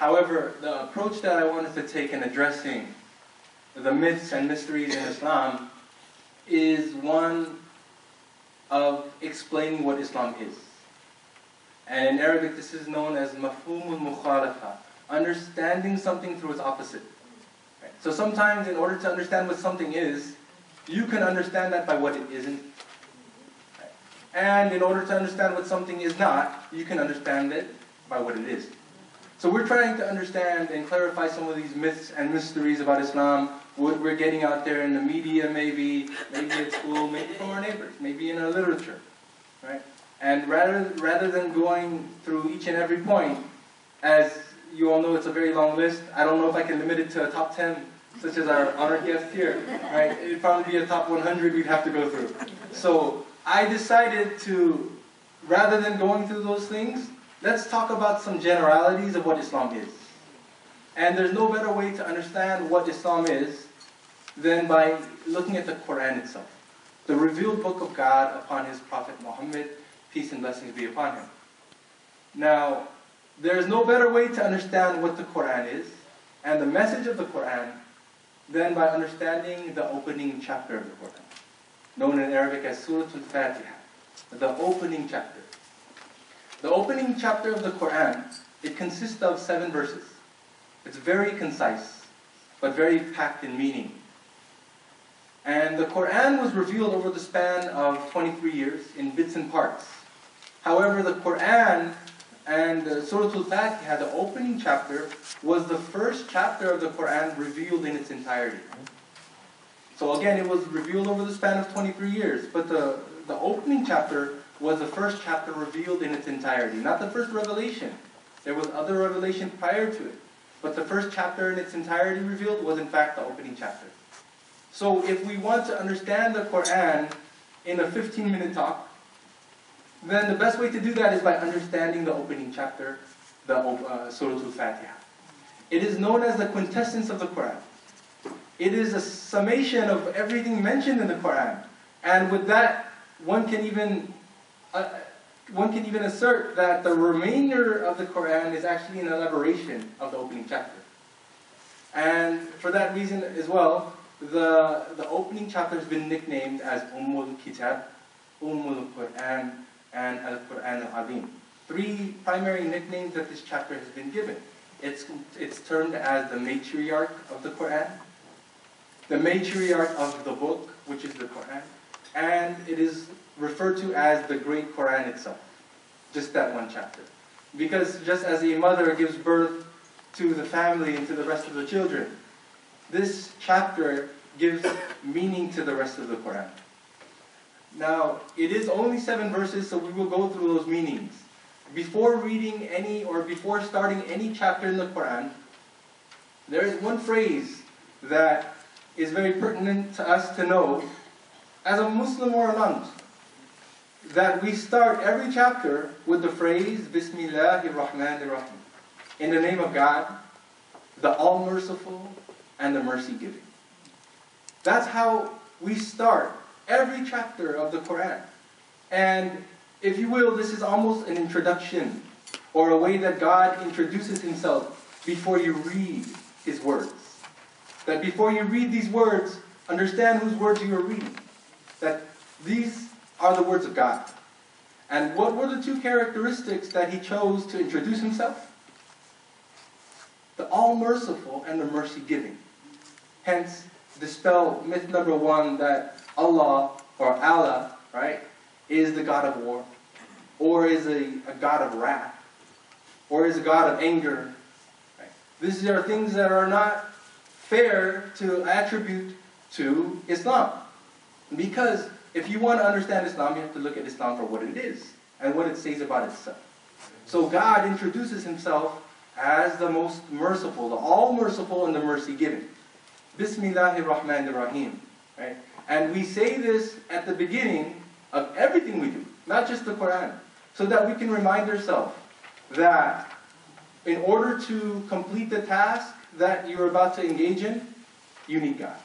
However, the approach that I wanted to take in addressing the myths and mysteries in Islam is one of explaining what Islam is. And in Arabic, this is known as mafhumul mukhalafa, understanding something through its opposite. Right? So sometimes, in order to understand what something is, you can understand that by what it isn't. Right? And in order to understand what something is not, you can understand it by what it is. So we're trying to understand and clarify some of these myths and mysteries about Islam, what we're getting out there in the media, maybe at school, maybe from our neighbors, maybe in our literature, right? And rather than going through each and every point, as you all know, it's a very long list. I don't know if I can limit it to a top 10, such as our honored guest here, right? It'd probably be a top 100 we'd have to go through. So I decided to, rather than going through those things, let's talk about some generalities of what Islam is. And there's no better way to understand what Islam is than by looking at the Koran itself, the revealed book of God upon His Prophet Muhammad, peace and blessings be upon him. Now, there's no better way to understand what the Koran is and the message of the Koran than by understanding the opening chapter of the Koran, known in Arabic as Surah Al-Fatiha, the opening chapter. The opening chapter of the Quran, it consists of 7 verses. It's very concise, but very packed in meaning. And the Quran was revealed over the span of 23 years in bits and parts. However, the Quran and Surah Al-Fatiha, the opening chapter, was the first chapter of the Quran revealed in its entirety. So again, it was revealed over the span of 23 years, but the opening chapter was the first chapter revealed in its entirety. Not the first revelation. There was other revelation prior to it. But the first chapter in its entirety revealed was in fact the opening chapter. So if we want to understand the Quran in a 15-minute talk, then the best way to do that is by understanding the opening chapter, the Surah Al-Fatiha. It is known as the quintessence of the Quran. It is a summation of everything mentioned in the Quran. And with that, one can even assert that the remainder of the Quran is actually an elaboration of the opening chapter. And for that reason as well, the opening chapter has been nicknamed as Ummul Kitab, Ummul Quran, and Al-Quran Al-Azim. 3 primary nicknames that this chapter has been given. It's termed as the matriarch of the Quran, the matriarch of the book, which is the Quran, and it is referred to as the great Quran itself. Just that one chapter. Because just as a mother gives birth to the family and to the rest of the children, this chapter gives meaning to the rest of the Quran. Now, it is only 7 verses, so we will go through those meanings. Before reading any, or before starting any chapter in the Quran, there is one phrase that is very pertinent to us to know as a Muslim or a non-Muslim. That we start every chapter with the phrase, Bismillahir Rahmanir Rahim. In the name of God, the All-Merciful and the Mercy-Giving. That's how we start every chapter of the Quran. And if you will, this is almost an introduction, or a way that God introduces Himself before you read His words. That before you read these words, understand whose words you are reading. That these are the words of God. And what were the 2 characteristics that He chose to introduce Himself? The All-Merciful and the Mercy-Giving. Hence, dispel myth number 1 that Allah, or Allah, right, is the God of war, or is a God of wrath, or is a God of anger. Right? These are things that are not fair to attribute to Islam. Because if you want to understand Islam, you have to look at Islam for what it is, and what it says about itself. So God introduces Himself as the most merciful, the all-merciful and the mercy-giving. Bismillahir Rahmanir Rahim. Right? And we say this at the beginning of everything we do, not just the Quran, so that we can remind ourselves that in order to complete the task that you're about to engage in, you need God.